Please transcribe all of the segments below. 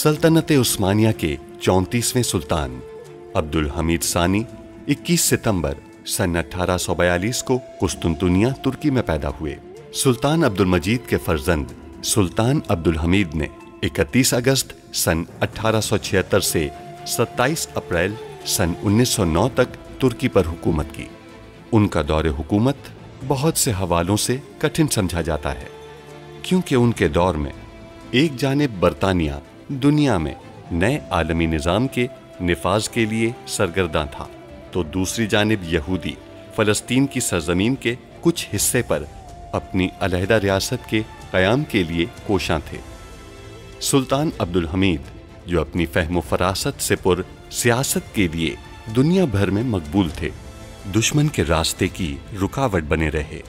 सल्तनत उस्मानिया के 34वें सुल्तान अब्दुल हमीद सानी 21 सितंबर सन 1842 को कुस्तुनतुनिया तुर्की में पैदा हुए। सुल्तान अब्दुल मजीद के फर्जंद सुल्तान अब्दुल हमीद ने 31 अगस्त सन 1876 से 27 अप्रैल सन 1909 तक तुर्की पर हुकूमत की। उनका दौरे हुकूमत बहुत से हवालों से कठिन समझा जाता है, क्योंकि उनके दौर में एक जानिब बरतानिया दुनिया में नए आलमी निज़ाम के निफाज के लिए सरगर्दा था, तो दूसरी जानिब यहूदी फ़लस्तीन की सरजमीन के कुछ हिस्से पर अपनी अलहदा रियासत के क़याम के लिए कोशां थे। सुल्तान अब्दुल हमीद, जो अपनी फ़हम फ़रासत से पुर सियासत के लिए दुनिया भर में मकबूल थे, दुश्मन के रास्ते की रुकावट बने रहे।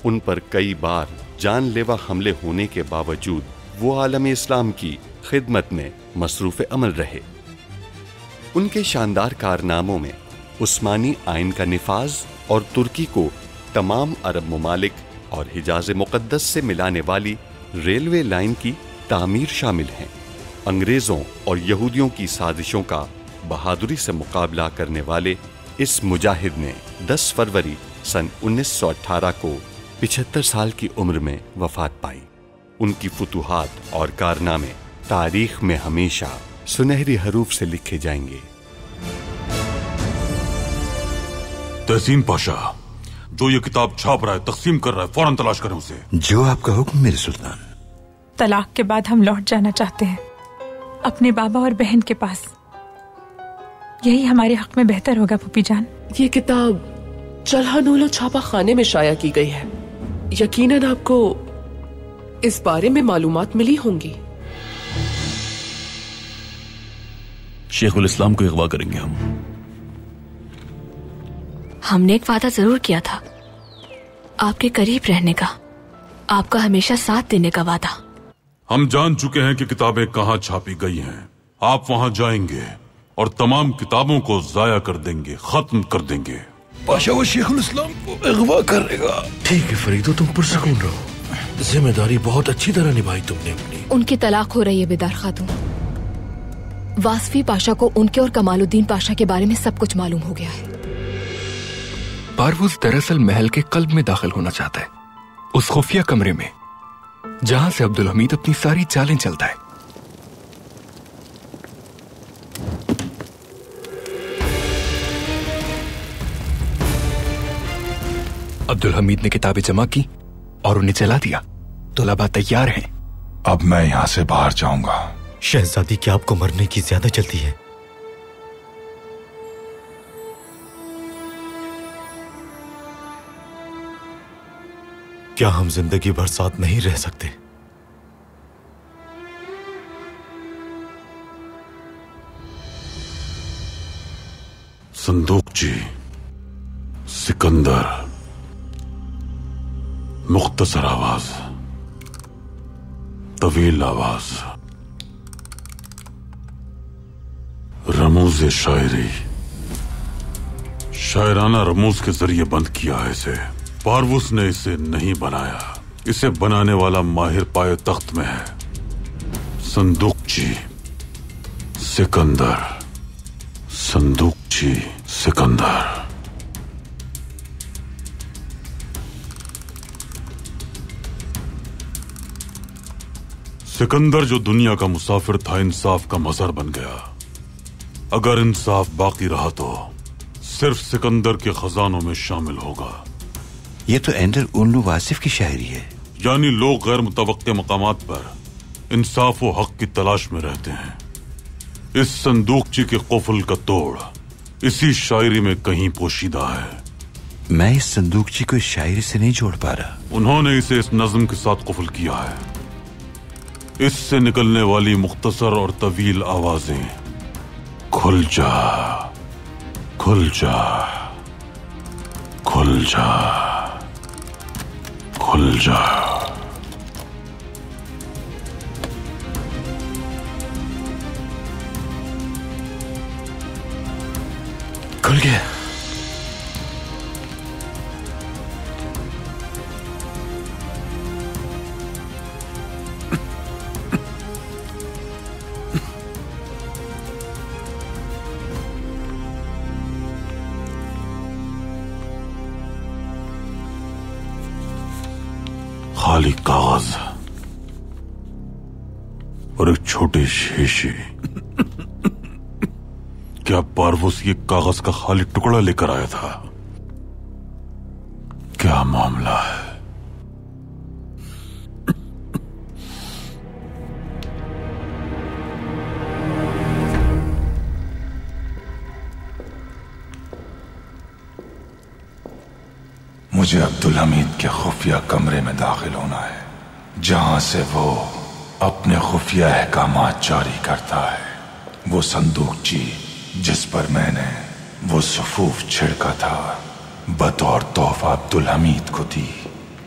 उन पर कई बार जानलेवा हमले होने के बावजूद वो आलम इस्लाम की खिदमत में मसरूफ़ अमल रहे। उनके शानदार कारनामों में उस्मानी आइन का निफाज और तुर्की को तमाम अरब ममालिक और हिजाज मुक़द्दस से मिलाने वाली रेलवे लाइन की तामीर शामिल हैं। अंग्रेज़ों और यहूदियों की साजिशों का बहादुरी से मुकाबला करने वाले इस मुजाहिद ने 10 फरवरी सन 1918 को 75 साल की उम्र में वफात पाई। उनकी फुतूहात और कारनामे तारीख में हमेशा सुनहरी हरूफ से लिखे जाएंगे। तहसीन पाशा, जो ये किताब छाप रहा है, तकसीम कर रहा है, फौरन तलाश करें उसे। जो आपका हुक्म मेरे सुल्तान। तलाक के बाद हम लौट जाना चाहते हैं अपने बाबा और बहन के पास। यही हमारे हक में बेहतर होगा पुपी जान। ये किताब चल्हानोलो छापा खाने में शाया की गई है। यकीनन आपको इस बारे में मालूमात मिली होंगी। शेखुल इस्लाम को अगवा करेंगे हम। हमने एक वादा जरूर किया था, आपके करीब रहने का, आपका हमेशा साथ देने का वादा। हम जान चुके हैं कि किताबें कहाँ छापी गई हैं। आप वहाँ जाएंगे और तमाम किताबों को जाया कर देंगे, खत्म कर देंगे। पाशा वो शेखुल इस्लाम को अगवा करेगा। ठीक है फरीदो, तुम पुरसकून रहो। जिम्मेदारी बहुत अच्छी तरह निभाई तुमने अपनी। उनकी तलाक हो रही है बेदार खातून। वासफी पाशा को उनके और कमालुद्दीन पाशा के बारे में सब कुछ मालूम हो गया है। पारवूज दरअसल महल के कल्ब में दाखिल होना चाहता है, उस खुफिया कमरे में जहां से अब्दुल हमीद अपनी सारी चालें चलता है। अब्दुल हमीद ने किताबें जमा की और उन्हें जला दिया। तुलबा तैयार हैं। अब मैं यहाँ से बाहर जाऊंगा। शहजादी, क्या आपको मरने की ज्यादा जल्दी है? क्या हम जिंदगी भर साथ नहीं रह सकते? संदूक जी, सिकंदर, मुख्तसर आवाज, तवील आवाज, रमूज शायरी, शायराना रमूज के जरिए बंद किया है इसे। पारवूस ने इसे नहीं बनाया, इसे बनाने वाला माहिर पाए तख्त में है। संदूक जी, सिकंदर, संदूक जी, सिकंदर। सिकंदर जो दुनिया का मुसाफिर था, इंसाफ का मज़हर बन गया। अगर इंसाफ बाकी रहा तो सिर्फ सिकंदर के खजानों में शामिल होगा। ये तो एंडर उल्लू वासिफ की शायरी है। यानी लोग गैर मुतवक्के मकामात पर इंसाफ व हक की तलाश में रहते हैं। इस संदूकची के कुफल का तोड़ इसी शायरी में कहीं पोशीदा है। मैं इस संदूकची को इस शायरी से नहीं जोड़ पा रहा। उन्होंने इसे इस नज्म के साथ कुफल किया है। इससे निकलने वाली मुख्तसर और तवील आवाजें, खुल जा, खुल जा, खुल जा, खुल जा। खुल गया। खाली कागज और एक छोटी शीशी। क्या पारवस ये कागज का खाली टुकड़ा लेकर आया था? क्या मामला है? मुझे अब्दुल हमीद के खुफिया कमरे में दाखिल होना है, जहां से वो अपने खुफिया अहकामात जारी करता है। वो संदूकची जिस पर मैंने वो सफूफ छिड़का था बतौर तोहफा अब्दुल हमीद को दी,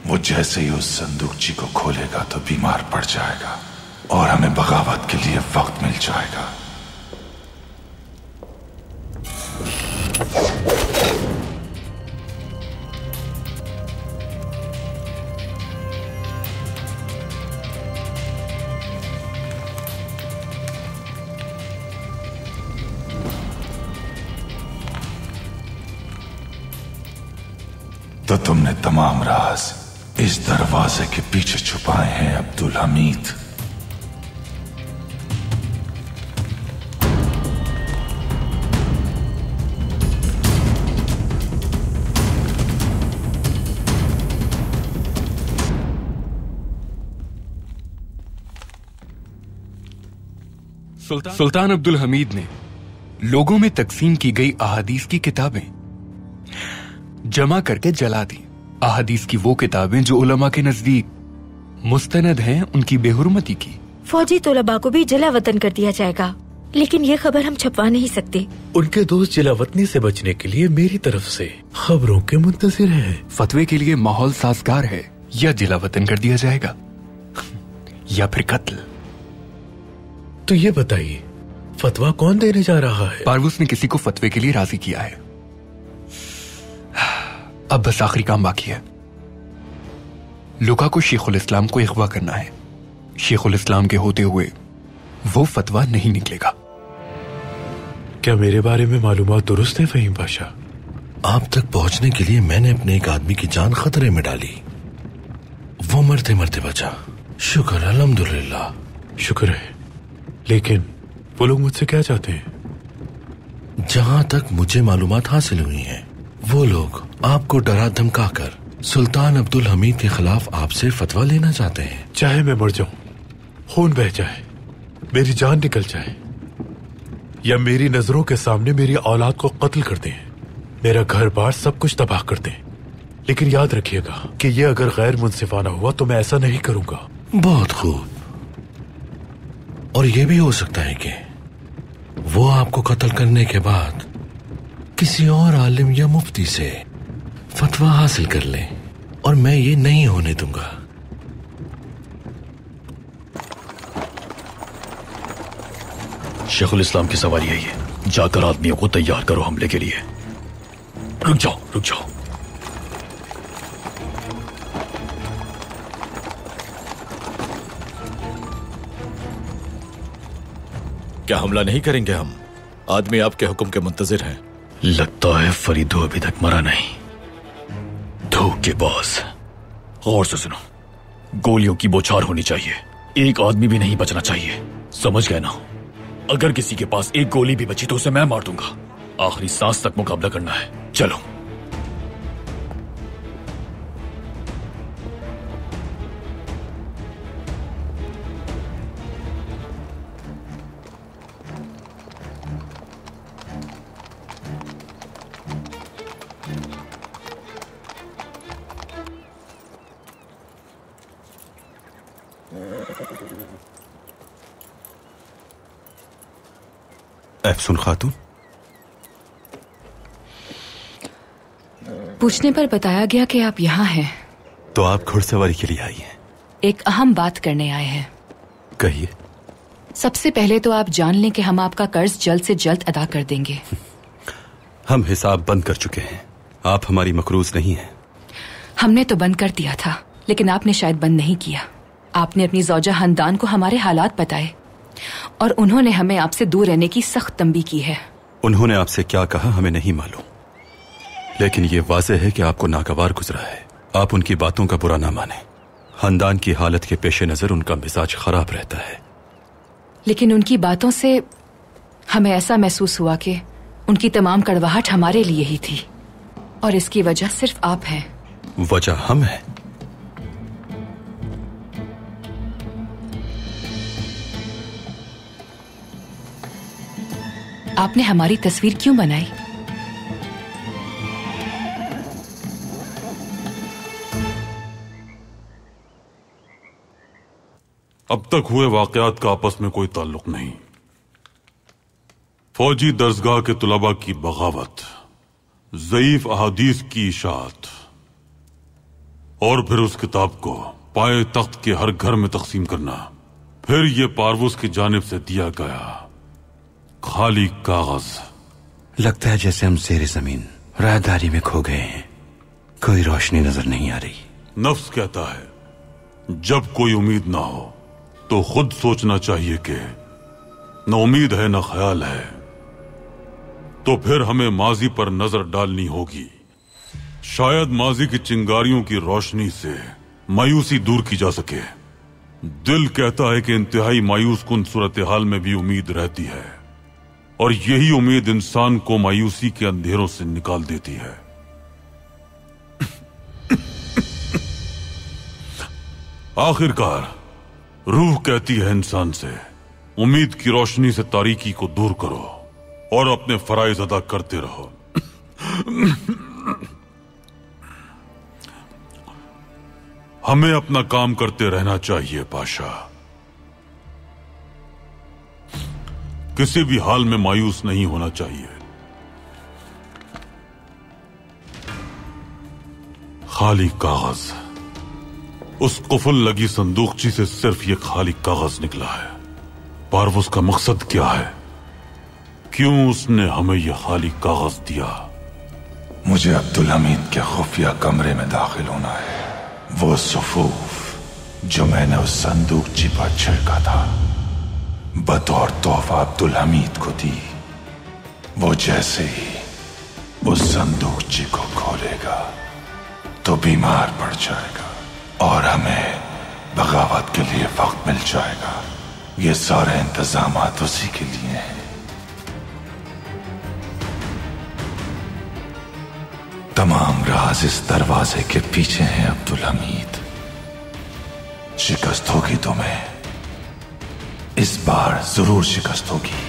वो जैसे ही उस संदूकची को खोलेगा तो बीमार पड़ जाएगा और हमें बगावत के लिए वक्त मिल जाएगा। तो तुमने तमाम राज इस दरवाजे के पीछे छुपाए हैं अब्दुल हमीद। सुल्तान अब्दुल हमीद ने लोगों में तकसीम की गई अहादीस की किताबें जमा करके जला दी। अहादीस की वो किताबें जो उलमा के नजदीक मुस्तनद हैं, उनकी बेहुरमती की। फौजी तोलबा को भी जला वतन कर दिया जाएगा, लेकिन ये खबर हम छपवा नहीं सकते। उनके दोस्त जलावतनी से बचने के लिए मेरी तरफ से खबरों के मुंतजिर हैं। फतवे के लिए माहौल साजगार है, या जलावतन कर दिया जाएगा या फिर कत्ल। तो ये बताइए, फतवा कौन देने जा रहा है? पारवूस ने किसी को फतवे के लिए राजी किया है। अब बस आखिरी काम बाकी है। लुका को शेखुल इस्लाम को अगवा करना है। शेखुल इस्लाम के होते हुए वो फतवा नहीं निकलेगा। क्या मेरे बारे में मालूमात दुरुस्त है फहीम पाशा? आप तक पहुंचने के लिए मैंने अपने एक आदमी की जान खतरे में डाली, वो मरते मरते बचा। शुक्र अल्हम्दुलिल्लाह। शुक्र है, लेकिन वो लोग मुझसे क्या चाहते हैं? जहां तक मुझे मालूमात हासिल हुई हैं, वो लोग आपको डरा धमकाकर सुल्तान अब्दुल हमीद के खिलाफ आपसे फतवा लेना चाहते हैं। चाहे मैं मर जाऊं, खून बह जाए, मेरी जान निकल जाए, या मेरी नजरों के सामने मेरी औलाद को कत्ल कर दें, मेरा घर बार सब कुछ तबाह कर दें, लेकिन याद रखिएगा कि ये अगर गैर मुंसिफाना हुआ तो मैं ऐसा नहीं करूंगा। बहुत खूब। और ये भी हो सकता है कि वो आपको कत्ल करने के बाद किसी और आलिम या मुफ्ती से फतवा हासिल कर ले, और मैं ये नहीं होने दूंगा। शेखुल इस्लाम की सवारी है ये, जाकर आदमियों को तैयार करो हमले के लिए। रुक जाओ, रुक जाओ। क्या हमला नहीं करेंगे हम? आदमी आपके हुक्म के मुंतजिर हैं। लगता है फरीदो अभी तक मरा नहीं। धोखेबाज। गौर से सुनो, गोलियों की बौछार होनी चाहिए, एक आदमी भी नहीं बचना चाहिए, समझ गए ना? अगर किसी के पास एक गोली भी बची तो उसे मैं मार दूंगा। आखिरी सांस तक मुकाबला करना है। चलो। एफसुन खातून, पूछने पर बताया गया कि आप यहाँ हैं। तो आप घुड़सवारी के लिए आई हैं? एक अहम बात करने आए हैं। कहिए। सबसे पहले तो आप जान लें कि हम आपका कर्ज जल्द से जल्द अदा कर देंगे। हम हिसाब बंद कर चुके हैं, आप हमारी मकरूज नहीं हैं। हमने तो बंद कर दिया था, लेकिन आपने शायद बंद नहीं किया। आपने अपनी ज़ौजा हंदान को हमारे हालात बताए और उन्होंने हमें आपसे दूर रहने की सख्त तंबीह की है। उन्होंने आपसे क्या कहा हमें नहीं मालूम, लेकिन ये वाज़ेह है कि आपको नागवार गुजरा है। आप उनकी बातों का बुरा ना माने। खानदान की हालत के पेश नजर उनका मिजाज खराब रहता है। लेकिन उनकी बातों से हमें ऐसा महसूस हुआ कि उनकी तमाम कड़वाहट हमारे लिए ही थी और इसकी वजह सिर्फ आप हैं। वजह हम हैं? आपने हमारी तस्वीर क्यों बनाई? अब तक हुए वाकयात का आपस में कोई ताल्लुक नहीं। फौजी दरसगाह के तुलबा की बगावत, ज़ईफ अहादीस की इशाअत और फिर उस किताब को पाए तख्त के हर घर में तकसीम करना, फिर ये पारवुस की जानिब से दिया गया खाली कागज। लगता है जैसे हम ज़ेरे जमीन राहदारी में खो गए हैं, कोई रोशनी नजर नहीं आ रही। नफ्स कहता है जब कोई उम्मीद ना हो तो खुद सोचना चाहिए कि न उम्मीद है न ख्याल है, तो फिर हमें माजी पर नजर डालनी होगी। शायद माजी की चिंगारियों की रोशनी से मायूसी दूर की जा सके। दिल कहता है कि इंतहाई मायूस कुन सूरत हाल में भी उम्मीद रहती है और यही उम्मीद इंसान को मायूसी के अंधेरों से निकाल देती है। आखिरकार रूह कहती है इंसान से, उम्मीद की रोशनी से तारीकी को दूर करो और अपने फराइज अदा करते रहो। हमें अपना काम करते रहना चाहिए पाशा। किसी भी हाल में मायूस नहीं होना चाहिए। खाली कागज, उस कुफल लगी संदूकची से सिर्फ ये खाली कागज निकला है। पारवुस का मकसद क्या है? क्यों उसने हमें यह खाली कागज दिया? मुझे अब्दुल हमीद के खुफिया कमरे में दाखिल होना है। वो सुफूफ जो मैंने उस संदूकची पर छिड़का था, बतौर तोहफा अब्दुल हमीद को दी, वो जैसे ही उस संदूकची को खोलेगा तो बीमार पड़ जाएगा और हमें बगावत के लिए वक्त मिल जाएगा। ये सारे इंतजामात उसी के लिए हैं। तमाम राज इस दरवाजे के पीछे हैं अब्दुल हमीद। शिकस्त होगी तुम्हें, इस बार जरूर शिकस्त होगी।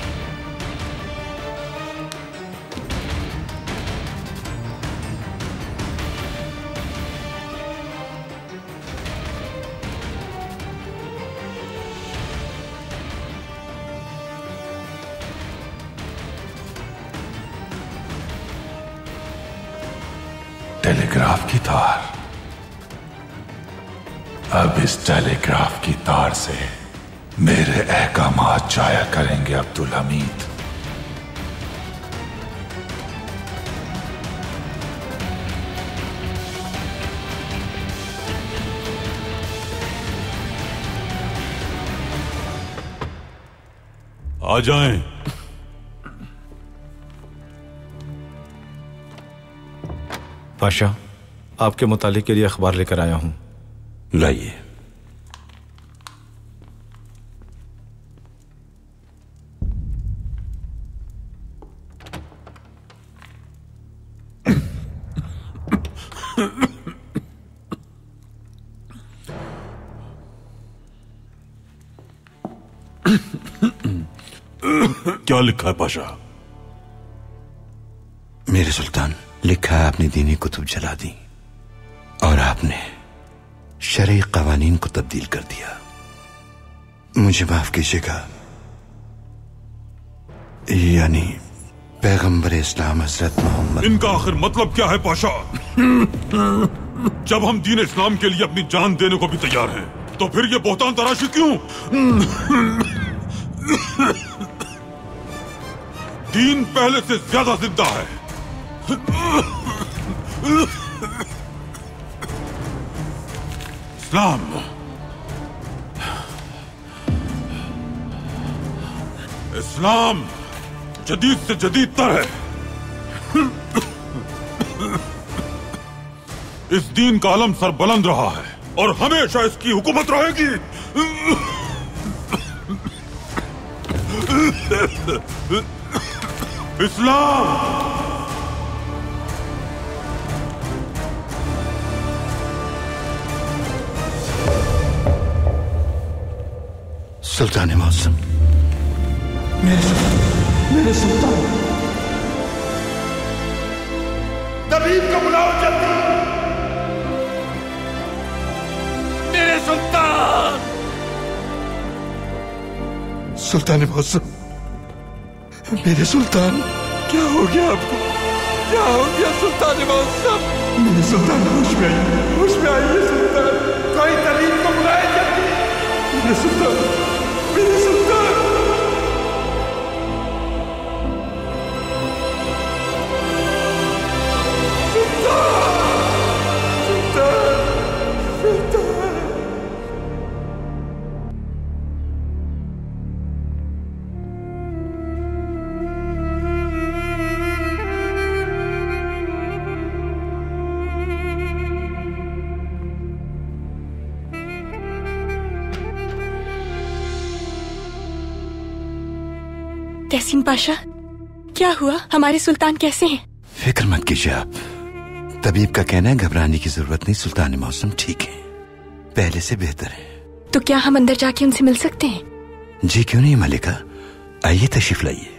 टेलीग्राफ की तार। अब इस टेलीग्राफ की तार से मेरे अहकामात जाया करेंगे अब्दुल हमीद। आ जाएं। पाशा, आपके मुतालिक के लिए अखबार लेकर आया हूं। लाइए। क्या लिखा है पाशा? मेरे सुल्तान, लिखा है आपने दीनी कुतुब जला दी और आपने शरई कवानीन को तब्दील कर दिया। मुझे माफ कीजिएगा, यानी पैगंबर इस्लाम हजरत मोहम्मद। इनका आखिर मतलब क्या है पाशा? जब हम दीन इस्लाम के लिए अपनी जान देने को भी तैयार हैं, तो फिर ये बोहतान तराशी क्यों? दीन पहले से ज्यादा जिंदा है। इस्लाम इस्लाम जदीद से जदीद तर है। इस दीन का आलम सरबुलंद रहा है और हमेशा इसकी हुकूमत रहेगी। इस्लाम। सुल्तान मौसम, मेरे सुल्तान, तबीब को बुलाओ जल्दी। मेरे सुल्तान। सुल्तान मौसम, मेरे सुल्तान, क्या हो गया आपको? क्या हो गया सुल्तान मौसम? मेरे सुल्तान, होश में आइए, होश में आइए सुल्तान। कोई तबीब को बुलाए जल्दी। मेरे सुल्तान, मेरे सुल्तान। तहसीन पाशा, क्या हुआ? हमारे सुल्तान कैसे हैं? फिक्र मत कीजिए आप। तबीब का कहना है घबराने की जरूरत नहीं, सुल्तान मौसम ठीक है, पहले से बेहतर है। तो क्या हम अंदर जाके उनसे मिल सकते हैं? जी क्यों नहीं मलिका, आइए तशरीफ लाइए।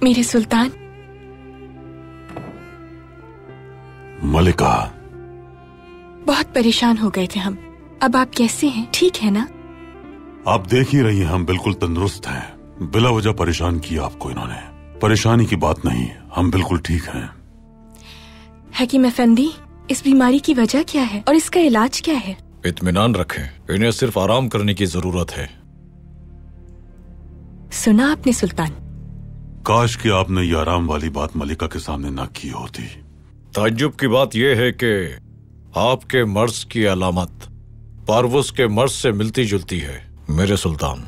मेरे सुल्तान। मलिका, बहुत परेशान हो गए थे हम, अब आप कैसे हैं? ठीक है ना? आप देख ही रही हैं हम बिल्कुल तंदुरुस्त हैं। बिला वजह परेशान किया आपको इन्होंने। परेशानी की बात नहीं, हम बिल्कुल ठीक हैं। हकीम अफंदी, इस बीमारी की वजह क्या है और इसका इलाज क्या है? इत्मीनान रखें, इन्हें सिर्फ आराम करने की जरूरत है। सुना आपने सुल्तान? काश कि आपने ये आराम वाली बात मलिका के सामने ना की होती। ताज्जुब की बात यह है कि आपके मर्ज की अलामत पारवुस के मर्ज से मिलती जुलती है मेरे सुल्तान।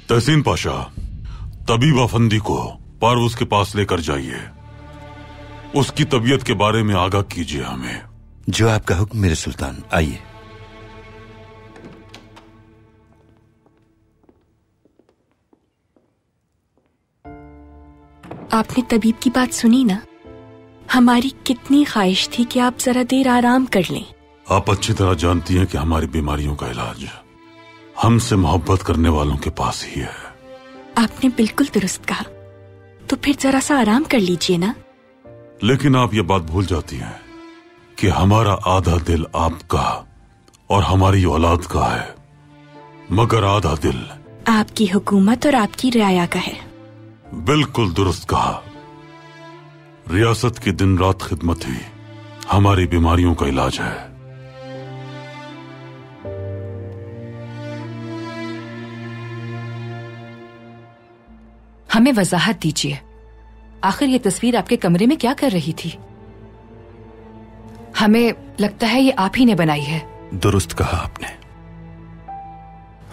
तहसीन पाशा, तबीब अफंदी को पारवुस के पास लेकर जाइए, उसकी तबीयत के बारे में आगाह कीजिए हमें। जो आपका हुक्म मेरे सुल्तान, आइए। आपने तबीब की बात सुनी ना? हमारी कितनी ख्वाहिश थी कि आप जरा देर आराम कर लें। आप अच्छी तरह जानती हैं कि हमारी बीमारियों का इलाज हमसे मोहब्बत करने वालों के पास ही है। आपने बिल्कुल दुरुस्त कहा, तो फिर जरा सा आराम कर लीजिए ना। लेकिन आप ये बात भूल जाती हैं कि हमारा आधा दिल आपका और हमारी औलाद का है, मगर आधा दिल आपकी हुकूमत और आपकी रियाया का है। बिल्कुल दुरुस्त कहा। रियासत की दिन रात खिदमत ही हमारी बीमारियों का इलाज है। हमें वजाहत दीजिए, आखिर ये तस्वीर आपके कमरे में क्या कर रही थी? हमें लगता है ये आप ही ने बनाई है। दुरुस्त कहा आपने,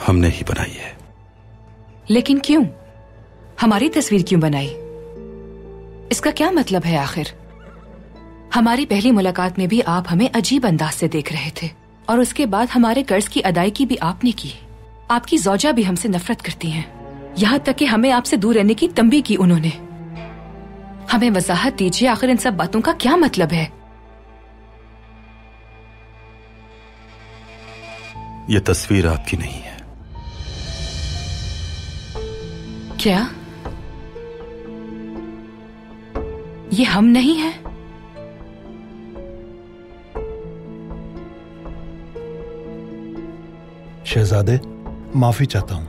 हमने ही बनाई है। लेकिन क्यों? हमारी तस्वीर क्यों बनाई? इसका क्या मतलब है आखिर? हमारी पहली मुलाकात में भी आप हमें अजीब अंदाज से देख रहे थे और उसके बाद हमारे कर्ज की अदायगी भी आपने की। आपकी ज़ौजा भी हमसे नफरत करती हैं, यहाँ तक कि हमें आपसे दूर रहने की तंबीह की उन्होंने। हमें वजाहत दीजिए, आखिर इन सब बातों का क्या मतलब है? यह तस्वीर आपकी नहीं है। क्या ये हम नहीं हैं? शहजादे, माफी चाहता हूं,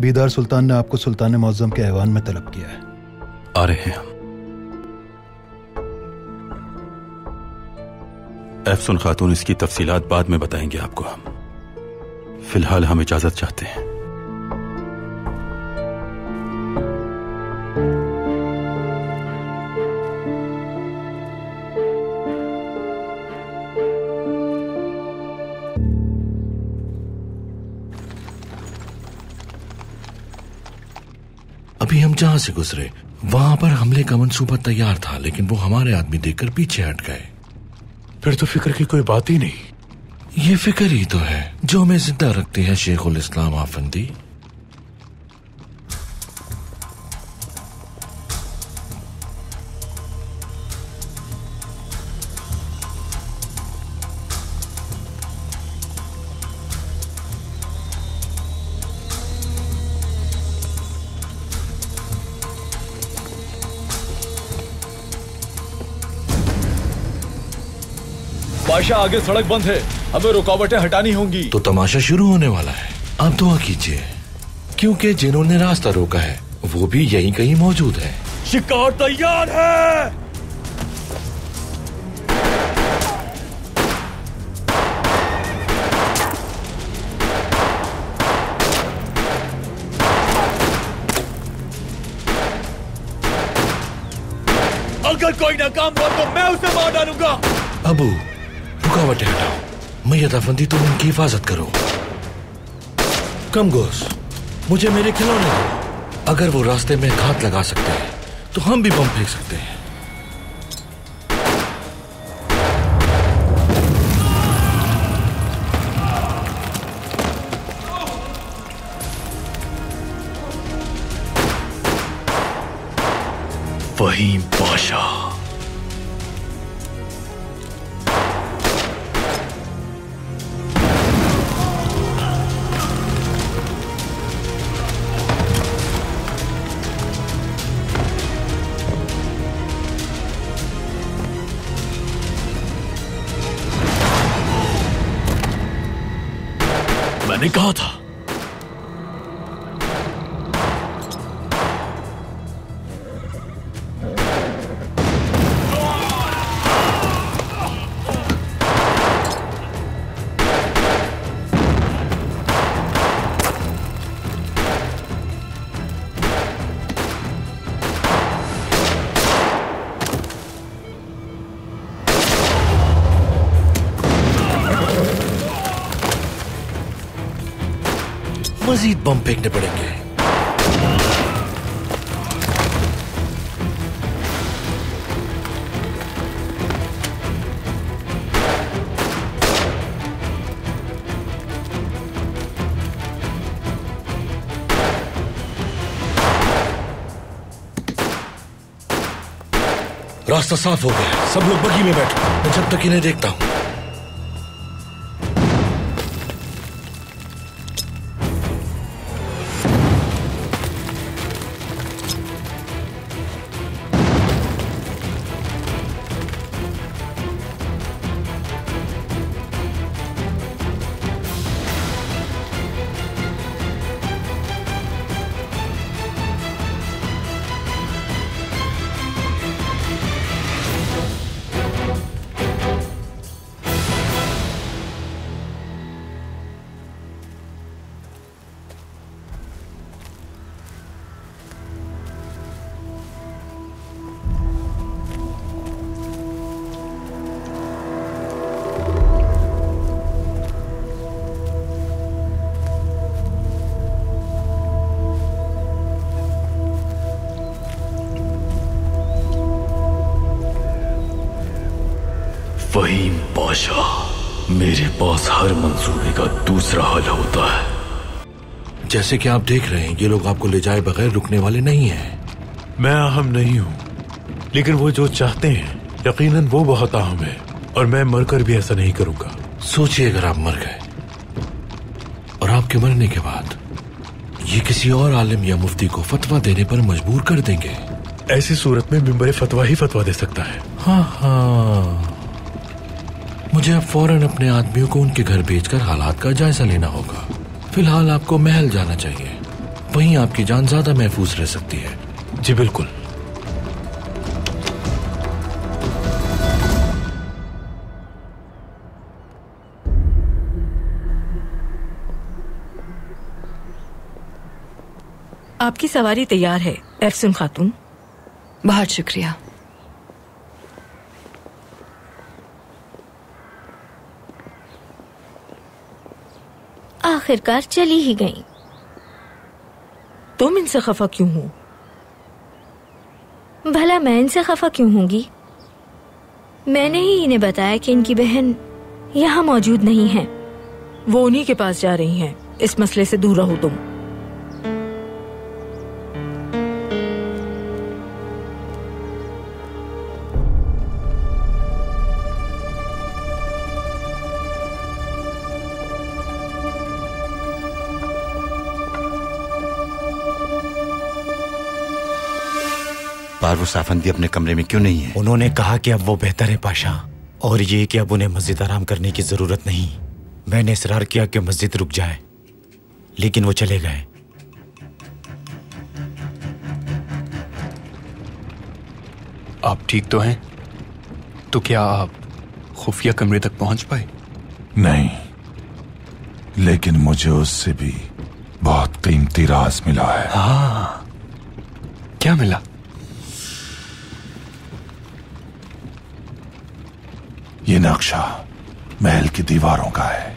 बीदार सुल्तान ने आपको सुल्तान मुअज्जम के ऐवान में तलब किया है। आ रहे हैं हम। एफसुन खातून, इसकी तफसीलात बाद में बताएंगे आपको हम। फिलहाल हम इजाजत चाहते हैं। अभी हम जहां से गुजरे वहां पर हमले का मंसूबा तैयार था, लेकिन वो हमारे आदमी देखकर पीछे हट गए। फिर तो फिक्र की कोई बात ही नहीं। ये फिक्र ही तो है जो हमें जिंदा रखती है शेखुल इस्लाम आफंदी। बादशाह, आगे सड़क बंद है, हमें रुकावटें हटानी होंगी। तो तमाशा शुरू होने वाला है। आप दुआ कीजिए, क्योंकि जिन्होंने रास्ता रोका है वो भी यहीं कहीं मौजूद है। शिकार तैयार है। अगर कोई नाकाम हुआ तो मैं उसे मार डालूंगा। अबू, रुकावटें हटाओ। मैयत आफंदी, तुम उनकी हिफाजत करो। कम गोस, मुझे मेरे खिलौने दो। अगर वो रास्ते में घात लगा सकते हैं तो हम भी बम फेंक सकते हैं। फहीम पाशा, मैंने कहा था। मजीद बम फेंकने पड़ेंगे। रास्ता साफ हो गया, सब लोग बगी में बैठो, मैं जब तक इन्हें देखता हूं। फहीम पाशा, मेरे पास हर मंसूबे का दूसरा हल होता है। जैसे कि आप देख रहे हैं, ये लोग आपको ले जाए बगैर रुकने वाले नहीं हैं। मैं अहम नहीं हूं, लेकिन वो जो चाहते हैं यकीनन वो बहुत अहम है, और मैं मरकर भी ऐसा नहीं करूंगा। सोचिए, अगर आप मर गए और आपके मरने के बाद ये किसी और आलिम या मुफ्ती को फतवा देने पर मजबूर कर देंगे। ऐसी सूरत में मिंबर फतवा ही फतवा दे सकता है। हाँ, मुझे अब फौरन अपने आदमियों को उनके घर भेजकर हालात का जायजा लेना होगा। फिलहाल आपको महल जाना चाहिए, वहीं आपकी जान ज्यादा महफूज रह सकती है। जी बिल्कुल। आपकी सवारी तैयार है एफसुन खातून। बहुत शुक्रिया। आखिरकार चली ही गई। तुम इनसे खफा क्यों हो? भला मैं इनसे खफा क्यों होंगी? मैंने ही इन्हें बताया कि इनकी बहन यहाँ मौजूद नहीं है। वो उन्हीं के पास जा रही हैं। इस मसले से दूर रहो तुम। पारवस आफंदी अपने कमरे में क्यों नहीं है? उन्होंने कहा कि अब वो बेहतर है पाशा, और ये कि अब उन्हें मस्जिद आराम करने की जरूरत नहीं। मैंने इसरार किया कि मस्जिद रुक जाए, लेकिन वो चले गए। आप ठीक तो हैं? तो क्या आप खुफिया कमरे तक पहुंच पाए? नहीं, लेकिन मुझे उससे भी बहुत कीमती राज मिला है। हाँ, क्या मिला? ये नक्शा महल की दीवारों का है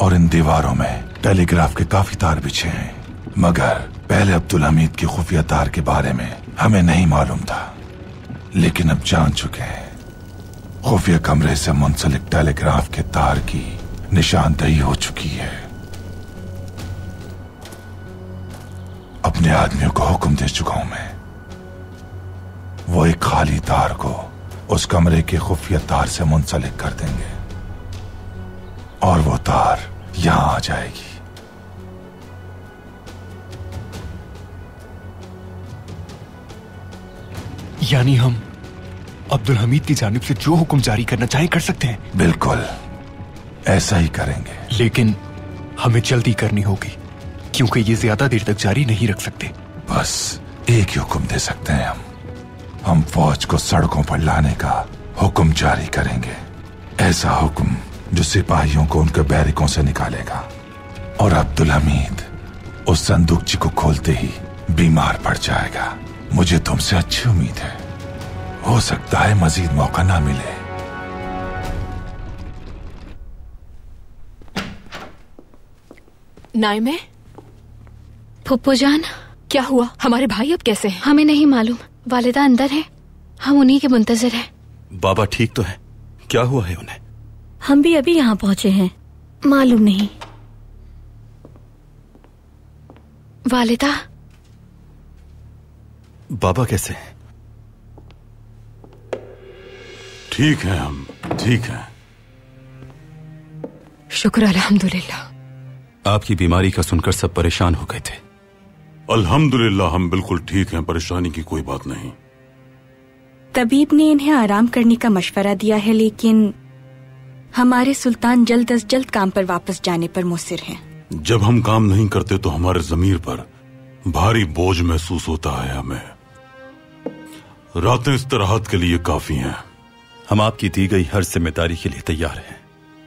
और इन दीवारों में टेलीग्राफ के काफी तार बिछे हैं, मगर पहले अब्दुल हमीद की खुफिया तार के बारे में हमें नहीं मालूम था, लेकिन अब जान चुके हैं। खुफिया कमरे से मुंसलिक टेलीग्राफ के तार की निशानदेही हो चुकी है। अपने आदमियों को हुक्म दे चुका हूं मैं, वो एक खाली तार को उस कमरे के खुफिया तार से मुंसलिक कर देंगे और वो तार यहां आ जाएगी। यानी हम अब्दुल हमीद की जानिब से जो हुक्म जारी करना चाहे कर सकते हैं? बिल्कुल ऐसा ही करेंगे, लेकिन हमें जल्दी करनी होगी क्योंकि ये ज्यादा देर तक जारी नहीं रख सकते। बस एक ही हुक्म दे सकते हैं हम फौज को सड़कों पर लाने का हुक्म जारी करेंगे। ऐसा हुक्म जो सिपाहियों को उनके बैरिकों से निकालेगा, और अब्दुल हमीद उस संदूकची को खोलते ही बीमार पड़ जाएगा। मुझे तुमसे अच्छी उम्मीद है, हो सकता है मजीद मौका ना मिले। नाइमे, फुप्पो जान, क्या हुआ? हमारे भाई अब कैसे हैं? हमें नहीं मालूम। वालिदा अंदर है, हम उन्हीं के मुंतजर हैं। बाबा ठीक तो है? क्या हुआ है उन्हें? हम भी अभी यहाँ पहुंचे हैं, मालूम नहीं। वालिदा, बाबा कैसे हैं? ठीक है, हम ठीक हैं। शुक्र अल्हम्दुलिल्लाह। आपकी बीमारी का सुनकर सब परेशान हो गए थे। अल्हम्दुलिल्लाह हम बिल्कुल ठीक हैं, परेशानी की कोई बात नहीं। तबीब ने इन्हें आराम करने का मशवरा दिया है, लेकिन हमारे सुल्तान जल्द अज जल्द काम पर वापस जाने पर मुसिर हैं। जब हम काम नहीं करते तो हमारे जमीर पर भारी बोझ महसूस होता है हमें। रातें इस्तराहत के लिए काफी हैं। हम आपकी दी गई हर जिम्मेदारी के लिए तैयार हैं।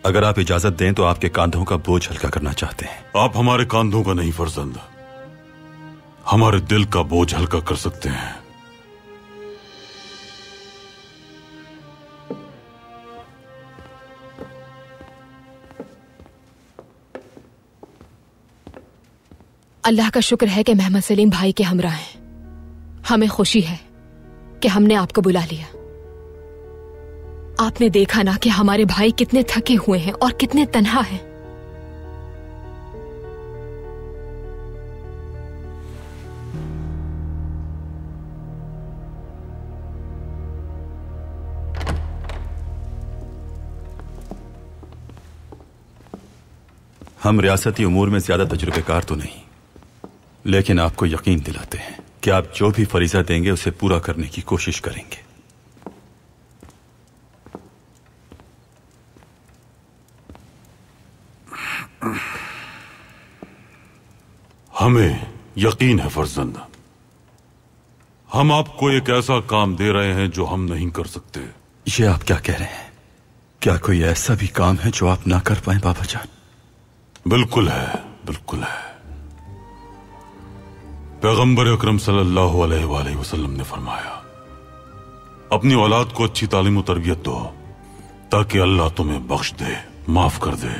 अगर आप इजाजत दें तो आपके कांधों का बोझ हल्का करना चाहते हैं। आप हमारे कांधों का नहीं फर्जंद, हमारे दिल का बोझ हल्का कर सकते हैं। अल्लाह का शुक्र है कि मोहम्मद सलीम भाई के हमरा हैं। हमें खुशी है कि हमने आपको बुला लिया। आपने देखा ना कि हमारे भाई कितने थके हुए हैं और कितने तन्हा हैं। हम रियासती उमूर में ज्यादा तजुर्बेकार तो नहीं, लेकिन आपको यकीन दिलाते हैं कि आप जो भी फरीजा देंगे उसे पूरा करने की कोशिश करेंगे। हमें यकीन है फर्जंद, हम आपको एक ऐसा काम दे रहे हैं जो हम नहीं कर सकते। ये आप क्या कह रहे हैं? क्या कोई ऐसा भी काम है जो आप ना कर पाए बाबा जान? बिल्कुल है, बिल्कुल है। पैगंबर अकरम सल्लल्लाहु अलैहि वसल्लम ने फरमाया, अपनी औलाद को अच्छी तालीम और तरबियत दो ताकि अल्लाह तुम्हें बख्श दे, माफ कर दे।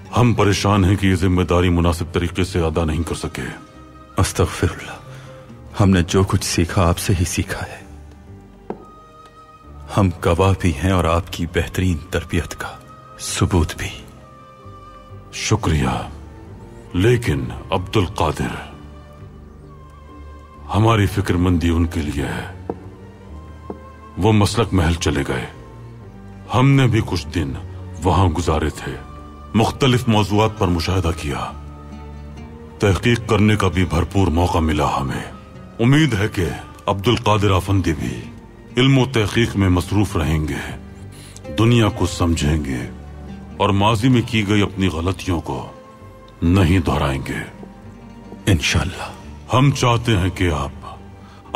हम परेशान हैं कि ये जिम्मेदारी मुनासिब तरीके से अदा नहीं कर सके। अस्तगफिरुल्लाह, हमने जो कुछ सीखा आपसे ही सीखा है। हम गवाह भी हैं और आपकी बेहतरीन तरबियत का सबूत भी। शुक्रिया, लेकिन अब्दुल कादिर, हमारी फिक्रमंदी उनके लिए है। वो मसलक महल चले गए, हमने भी कुछ दिन वहां गुजारे थे, मुख्तलिफ मौज़ूआत पर मुशाहिदा किया, तहकीक करने का भी भरपूर मौका मिला हमें। उम्मीद है कि अब्दुल कादिर अफंदी भी इल्म तहकीक में मसरूफ रहेंगे, दुनिया को समझेंगे और माजी में की गई अपनी गलतियों को नहीं दोहराएंगे इंशाअल्लाह। हम चाहते हैं कि आप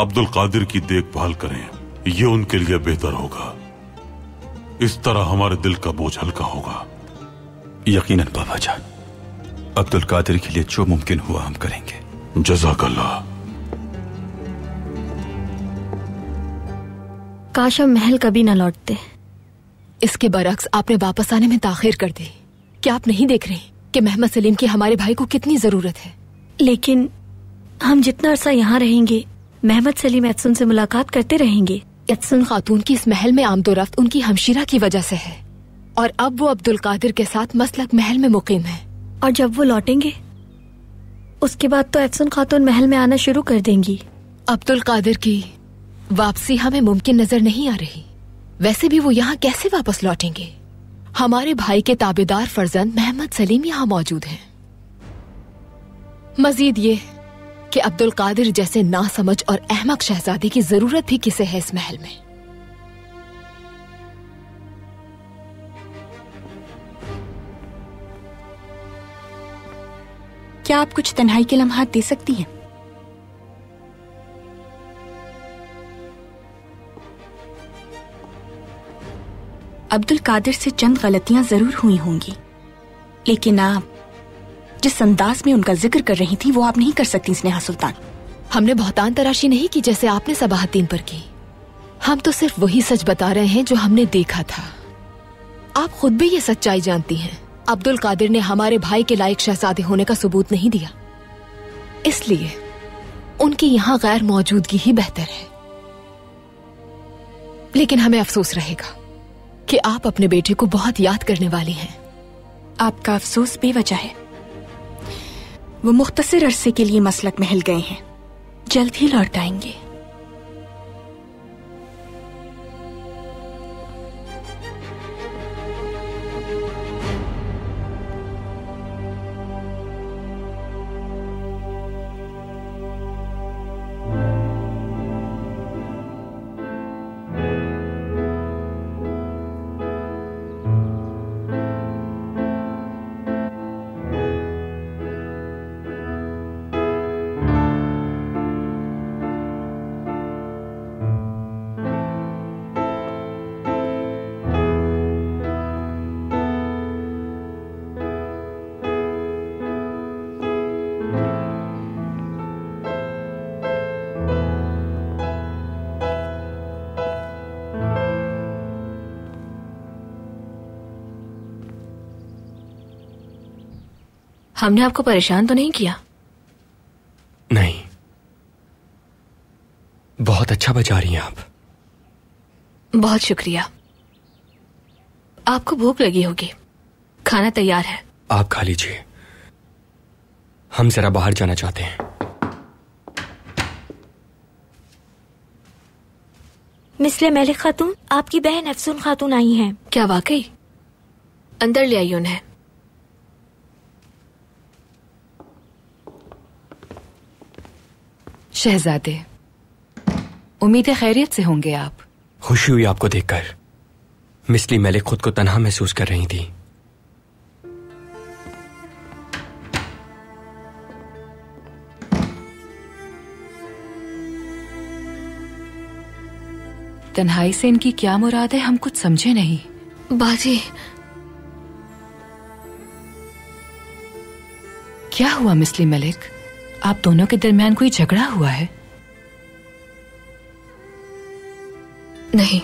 अब्दुल कादिर की देखभाल करें, ये उनके लिए बेहतर होगा। इस तरह हमारे दिल का बोझ हल्का होगा। यकीनन बाबा जान, अब्दुल कादिर के लिए जो मुमकिन हुआ हम करेंगे। जज़ाकल्लाह। काश हम महल कभी न लौटते। इसके बरक्स आपने वापस आने में ताखिर कर दी। क्या आप नहीं देख रहे कि मोहम्मद सलीम की हमारे भाई को कितनी जरूरत है? लेकिन हम जितना अरसा यहाँ रहेंगे, मोहम्मद सलीम एहसन से मुलाकात करते रहेंगे। एहसन खातून की इस महल में आमदोरफ्त उनकी हमशीरा की वजह से है, और अब वो अब्दुल कादिर के साथ मसलक महल में मुकीम है। और जब वो लौटेंगे उसके बाद तो एहसन खातून महल में आना शुरू कर देंगी। अब्दुल कादिर की वापसी हमें मुमकिन नजर नहीं आ रही। वैसे भी वो यहाँ कैसे वापस लौटेंगे? हमारे भाई के ताबेदार फर्जंद मोहम्मद सलीम यहाँ मौजूद हैं। मजीद ये कि अब्दुल कादिर जैसे नासमझ और अहमक शहजादे की जरूरत भी किसे है इस महल में? क्या आप कुछ तन्हाई के लम्हात दे सकती हैं? अब्दुल कादिर से चंद गलतियां जरूर हुई होंगी, लेकिन आप जिस अंदाज में उनका जिक्र कर रही थी वो आप नहीं कर सकती स्नेहा सुल्तान। हमने बहुतान तराशी नहीं की जैसे आपने सबाहतीन पर की। हम तो सिर्फ वही सच बता रहे हैं जो हमने देखा था। आप खुद भी ये सच्चाई जानती हैं। अब्दुल कादिर ने हमारे भाई के लायक शहजादे होने का सबूत नहीं दिया, इसलिए उनकी यहाँ गैर मौजूदगी ही बेहतर है। लेकिन हमें अफसोस रहेगा कि आप अपने बेटे को बहुत याद करने वाली हैं। आपका अफसोस बेवजह है। वो मुख्तसर अरसे के लिए मसलक महल गए हैं, जल्द ही लौट आएंगे। हमने आपको परेशान तो नहीं किया? नहीं, बहुत अच्छा बजा रही हैं आप। बहुत शुक्रिया। आपको भूख लगी होगी, खाना तैयार है। आप खा लीजिए, हम जरा बाहर जाना चाहते हैं। मिसले मलिक खातून, आपकी बहन अफसून खातून आई हैं। क्या वाकई? अंदर ले आई उन्हें। शहजादे, उम्मीद है खैरियत से होंगे आप। खुशी हुई आपको देखकर। मिसली मलिक खुद को तन्हा महसूस कर रही थी। तन्हाई से इनकी क्या मुराद है, हम कुछ समझे नहीं। बाजी, क्या हुआ मिसली मलिक? आप दोनों के दरमियान कोई झगड़ा हुआ है? नहीं,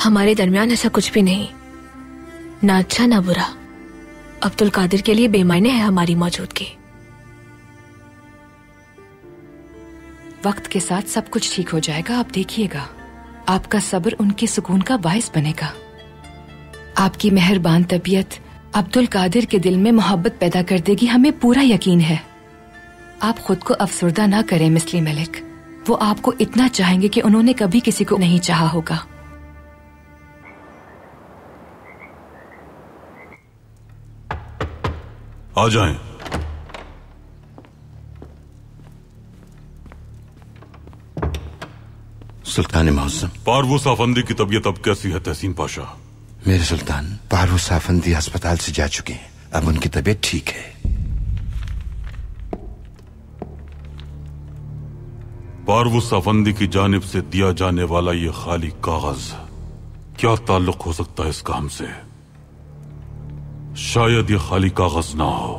हमारे दरमियान ऐसा कुछ भी नहीं। ना अच्छा ना बुरा। अब्दुल कादिर के लिए बेमायने है हमारी मौजूदगी। वक्त के साथ सब कुछ ठीक हो जाएगा, आप देखिएगा। आपका सब्र उनके सुकून का बायस बनेगा। आपकी मेहरबान तबीयत अब्दुल कादिर के दिल में मोहब्बत पैदा कर देगी, हमें पूरा यकीन है। आप खुद को अफसरदा ना करें मिस्ली मलिक, वो आपको इतना चाहेंगे कि उन्होंने कभी किसी को नहीं चाहा होगा। आ जाएं। सुल्तान मौज़म, पारवूस आफंदी की तबीयत अब कैसी है तहसीन पाशा? मेरे सुल्तान, पारवूस आफंदी अस्पताल से जा चुके हैं, अब उनकी तबीयत ठीक है। पारवूस आफंदी की जानिब से दिया जाने वाला ये खाली कागज, क्या ताल्लुक हो सकता है इसका हमसे? शायद ये खाली कागज ना हो,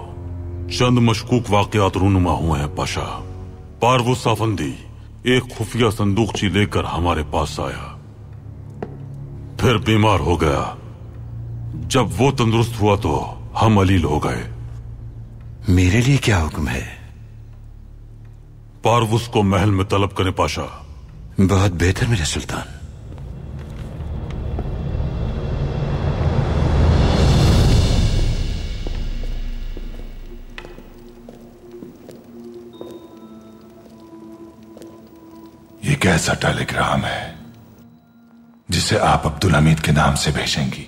चंद मशकूक वाकयात रूनुमा हुए हैं पाशा। पारवूस आफंदी एक खुफिया संदूकची लेकर हमारे पास आया, फिर बीमार हो गया। जब वो तंदुरुस्त हुआ तो हम अलील हो गए। मेरे लिए क्या हुक्म है? पारवूस को महल में तलब करें पाशा। बहुत बेहतर मेरे सुल्तान। ये कैसा टेलीग्राम है जिसे आप अब्दुल हमीद के नाम से भेजेंगी?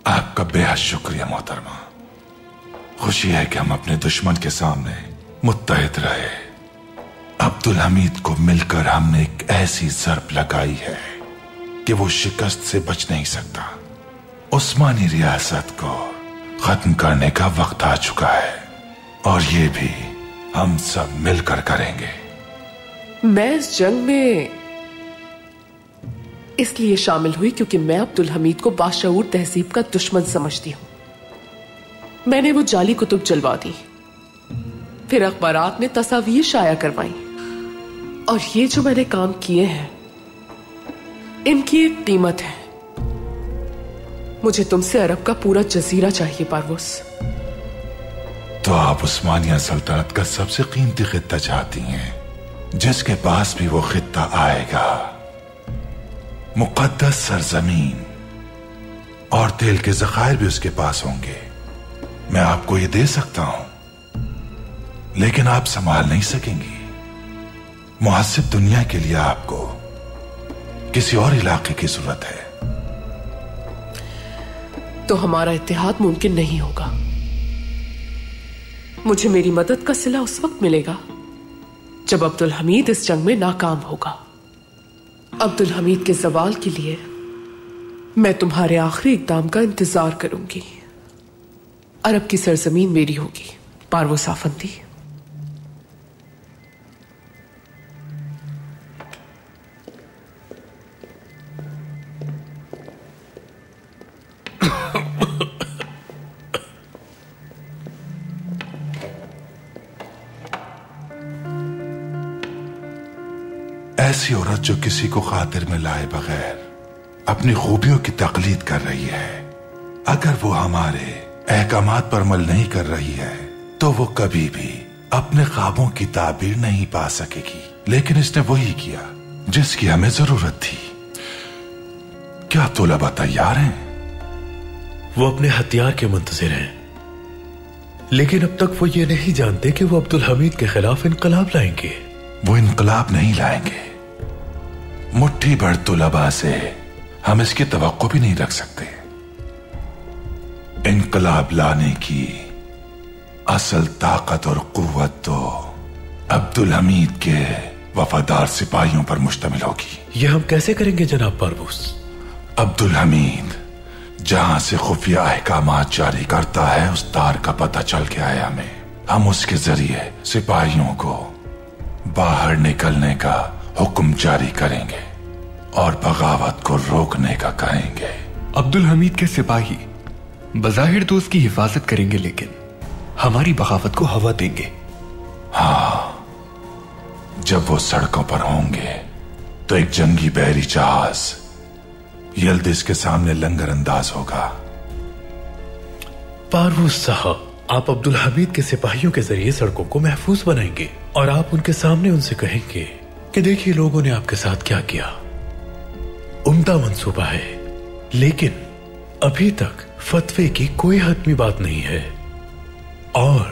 आपका बेहद शुक्रिया मोहतरमा। खुशी है कि हम अपने दुश्मन के सामने मुत्तहिद रहे। अब्दुल हमीद को मिलकर हमने एक ऐसी ज़रब लगाई है कि वो शिकस्त से बच नहीं सकता। उस्मानी रियासत को खत्म करने का वक्त आ चुका है और ये भी हम सब मिलकर करेंगे। मैं इस जंग में इसलिए शामिल हुई क्योंकि मैं अब्दुल हमीद को बाशऊर तहजीब का दुश्मन समझती हूं। मैंने वो जाली कुतुब जलवा दी, फिर अखबारात में तस्वीर शाया करवाई, और ये जो मैंने काम किए हैं इनकी एक कीमत है। मुझे तुमसे अरब का पूरा जजीरा चाहिए पारवूस। तो आप उस्मानिया सल्तनत का सबसे कीमती खित्ता चाहती हैं, जिसके पास भी वो खित्ता आएगा मुकद्दस सरजमीन और तेल के जखायर भी उसके पास होंगे। मैं आपको ये दे सकता हूं, लेकिन आप संभाल नहीं सकेंगी। मुहस्सिब दुनिया के लिए आपको किसी और इलाके की जरूरत है। तो हमारा इत्तेहाद मुमकिन नहीं होगा। मुझे मेरी मदद का सिला उस वक्त मिलेगा जब अब्दुल हमीद इस जंग में नाकाम होगा। अब्दुल हमीद के जवाल के लिए मैं तुम्हारे आखिरी इकदाम का इंतजार करूंगी। अरब की सरजमीन मेरी होगी पारवूस आफंदी। ऐसी औरत जो किसी को खातिर में लाए बगैर अपनी खूबियों की तकलीद कर रही है, अगर वो हमारे अहकामात पर अमल नहीं कर रही है तो वो कभी भी अपने ख्वाबों की ताबीर नहीं पा सकेगी। लेकिन इसने वही किया जिसकी हमें जरूरत थी। क्या तुलबा तैयार हैं? वो अपने हथियार के मुंतजिर हैं, लेकिन अब तक वो ये नहीं जानते कि वो अब्दुल हमीद के खिलाफ इनकलाब लाएंगे। वो इनकलाब नहीं लाएंगे। मुट्ठी भर तुलबा से हम इसकी तवक्को भी नहीं रख सकते। इनकलाब लाने की असल ताकत और कुव्वत तो अब्दुल हमीद के वफादार सिपाहियों पर मुश्तमिल होगी। ये हम कैसे करेंगे जनाब पारवूस? अब्दुल हमीद जहां से खुफिया अहकामात जारी करता है उस तार का पता चल गया है हमें। हम उसके जरिए सिपाहियों को बाहर निकलने का हुक्म जारी करेंगे और बगावत को रोकने का कहेंगे। अब्दुल हमीद के सिपाही बज़ाहिर तो उसकी हिफाजत करेंगे, लेकिन हमारी बगावत को हवा देंगे। हाँ, जब वो सड़कों पर होंगे तो एक जंगी बहरी जहाज यल्दिज के सामने लंगर अंदाज होगा। पारवूस साहब, आप अब्दुल हमीद के सिपाहियों के जरिए सड़कों को महफूज बनाएंगे और आप उनके सामने उनसे कहेंगे कि देखिए लोगों ने आपके साथ क्या किया। उम्दा मंसूबा है, लेकिन अभी तक फतवे की कोई हतमी बात नहीं है। और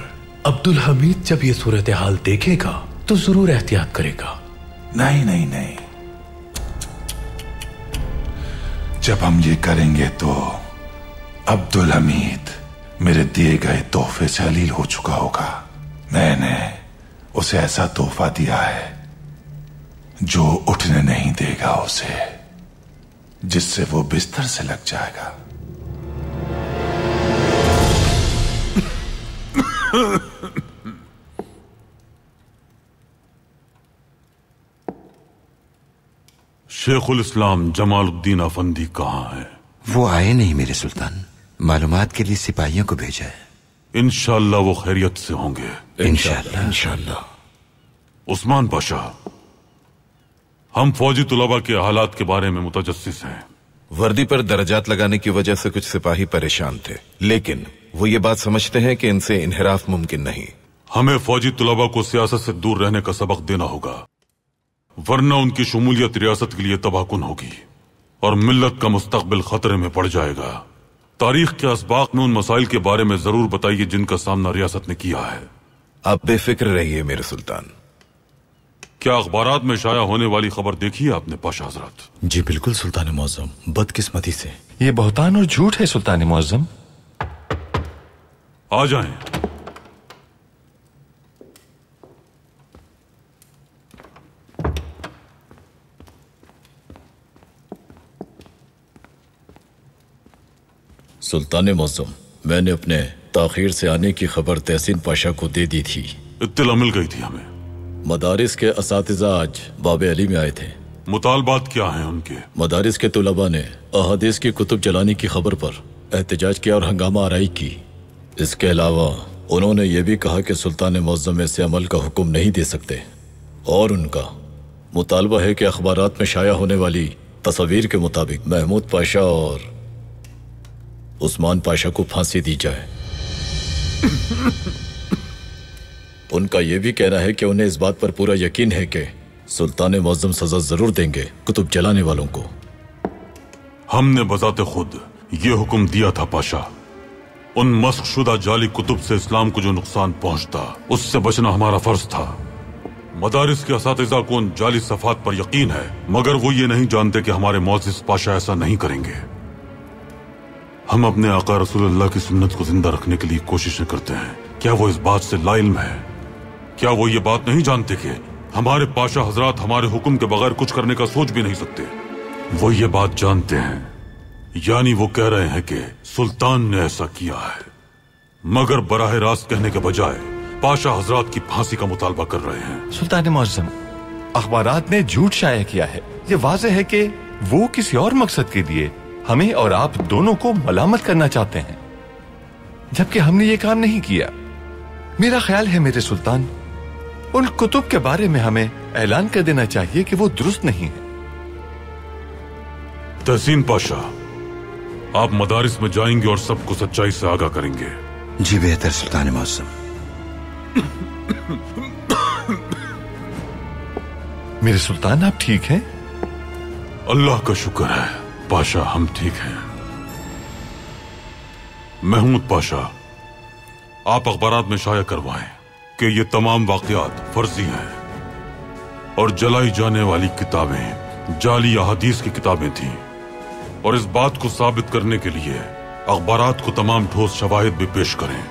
अब्दुल हमीद जब ये सूरत हाल देखेगा तो जरूर एहतियात करेगा। नहीं नहीं नहीं, जब हम ये करेंगे तो अब्दुल हमीद मेरे दिए गए तोहफे से अलील हो चुका होगा। मैंने उसे ऐसा तोहफा दिया है जो उठने नहीं देगा उसे, जिससे वो बिस्तर से लग जाएगा। शेखुल इस्लाम जमालुद्दीन अफंदी कहाँ है? वो आए नहीं मेरे सुल्तान, मालूमात के लिए सिपाहियों को भेजा है। इंशाअल्लाह वो खैरियत से होंगे। इंशाअल्लाह इंशाअल्लाह। उस्मान पाशा, हम फौजी तुलबा के हालात के बारे में मुतजस्सिस हैं। वर्दी पर दर्जात लगाने की वजह से कुछ सिपाही परेशान थे, लेकिन वो ये बात समझते हैं कि इनसे इन्हिराफ मुमकिन नहीं। हमें फौजी तुलबा को सियासत से दूर रहने का सबक देना होगा, वरना उनकी शमूलियत रियासत के लिए तबाहकुन होगी और मिल्लत का मुस्तकबिल खतरे में पड़ जाएगा। तारीख के असबाक में उन मसाइल के बारे में जरूर बताइए जिनका सामना रियासत ने किया है। आप बेफिक्र रहिए मेरे सुल्तान। क्या अखबारात में शाया होने वाली खबर देखी है आपने पाशा हजरत? जी बिल्कुल सुल्तान मुअज्जम, बदकिस्मती से। ये बहतान और झूठ है सुल्तान मुअज्जम। आ जाएं। सुल्तान मुअज्जम, मैंने अपने ताखीर से आने की खबर तहसीन पाशा को दे दी थी। इत्तला मिल गई थी हमें। मदारिस के असातिज़ा आज बाबे अली में आए थे। मुतालबात क्या हैं उनके? मदारिस के तुलबा ने अहादीस की कुतुब जलाने की खबर पर एहतजाज किया और हंगामा आराई की। इसके अलावा उन्होंने ये भी कहा कि सुल्तान मुअज्जम ऐसे अमल का हुक्म नहीं दे सकते और उनका मुतालबा है कि अखबारात में शाया होने वाली तस्वीर के मुताबिक महमूद पाशा और उस्मान पाशा को फांसी दी जाए। उनका यह भी कहना है कि उन्हें इस बात पर पूरा यकीन है कि सुल्तान मुअज्जम सजा जरूर देंगे कुतुब जलाने वालों को। हमने बजाते खुद ये हुक्म दिया था पाशा, उन मस्कशुदा जाली कुतुब से इस्लाम को जो नुकसान पहुंचता उससे बचना हमारा फर्ज था। मदारिस के असातिज़ा को उन जाली सफात पर यकीन है, मगर वो ये नहीं जानते कि हमारे मुअज़्ज़िज़ पाशा ऐसा नहीं करेंगे। हम अपने आका रसूलुल्लाह की सुन्नत को जिंदा रखने के लिए कोशिशें करते हैं। क्या वो इस बात से लाइल्म है? क्या वो ये बात नहीं जानते कि हमारे पाशा हजरात हमारे हुक्म के बगैर कुछ करने का सोच भी नहीं सकते? वो ये बात जानते हैं, यानी वो कह रहे हैं कि सुल्तान ने ऐसा किया है, मगर बराह रास्त कहने के बजाय पाशा हजरात की फांसी का मुतालबा कर रहे हैं। सुल्तान मुअज्जम, अखबारात ने झूठ शाया किया है। ये वाज़ेह है कि वो किसी और मकसद के लिए हमें और आप दोनों को मलामत करना चाहते हैं, जबकि हमने ये काम नहीं किया। मेरा ख्याल है मेरे सुल्तान, उन कुतुब के बारे में हमें ऐलान कर देना चाहिए कि वो दुरुस्त नहीं है। तहसीन पाशा, आप मदारिस में जाएंगे और सबको सच्चाई से आगाह करेंगे। जी बेहतर सुल्तान मुअज्जम। मेरे सुल्तान, आप ठीक हैं? अल्लाह का शुक्र है पाशा, हम ठीक हैं। महमूद पाशा, आप अखबारात में शाया करवाएं कि ये तमाम वाकयात फर्जी हैं और जलाई जाने वाली किताबें जाली अहादीस की किताबें थीं, और इस बात को साबित करने के लिए अखबारात को तमाम ठोस शवाहिद भी पेश करें।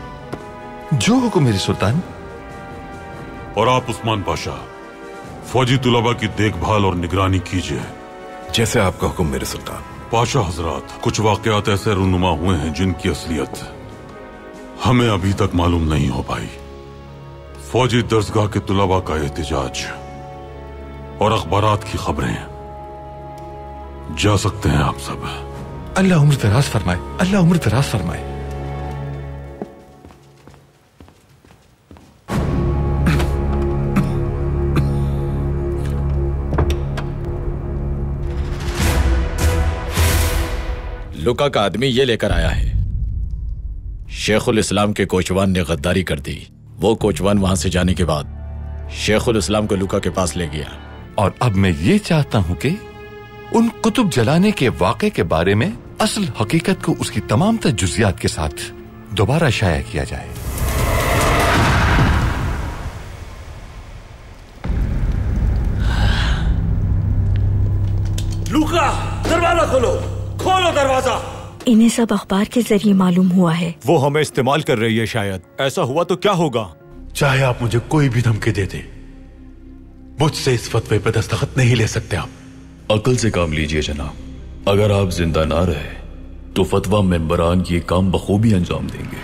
जो हुक्म मेरे सुल्तान। और आप उस्मान पाशा, फौजी तुलबा की देखभाल और निगरानी कीजिए। जैसे आपका हुक्म मेरे सुल्तान। पाशा हजरात, कुछ वाकयात ऐसे रूनुमा हुए हैं जिनकी असलियत हमें अभी तक मालूम नहीं हो पाई। फौजी दर्जगाह के तुलबा का एहतजाज और अखबारात की खबरें। जा सकते हैं आप सब। अल्लाह उम्र दराज फरमाए, अल्लाह उम्र दराज फरमाए। लुका का आदमी ये लेकर आया है। शेखुल इस्लाम के कोचवान ने गद्दारी कर दी। वो कोचवान वहां से जाने के बाद शेखुल इस्लाम को लुका के पास ले गया। और अब मैं ये चाहता हूं कि उन कुतुब जलाने के वाक़े के बारे में असल हकीकत को उसकी तमाम जुज़ियात के साथ दोबारा शाया किया जाए। लुका, दरवाजा खोलो, खोलो दरवाजा। इन्हें सब अखबार के जरिए मालूम हुआ है। वो हमें इस्तेमाल कर रही है शायद। ऐसा हुआ तो क्या होगा? चाहे आप मुझे कोई भी धमकी दे दे, मुझसे इस फतवे पे दस्तखत नहीं ले सकते आप। अकल से काम लीजिए जनाब। अगर आप जिंदा ना रहे तो फतवा मेंबरान ये काम बखूबी अंजाम देंगे।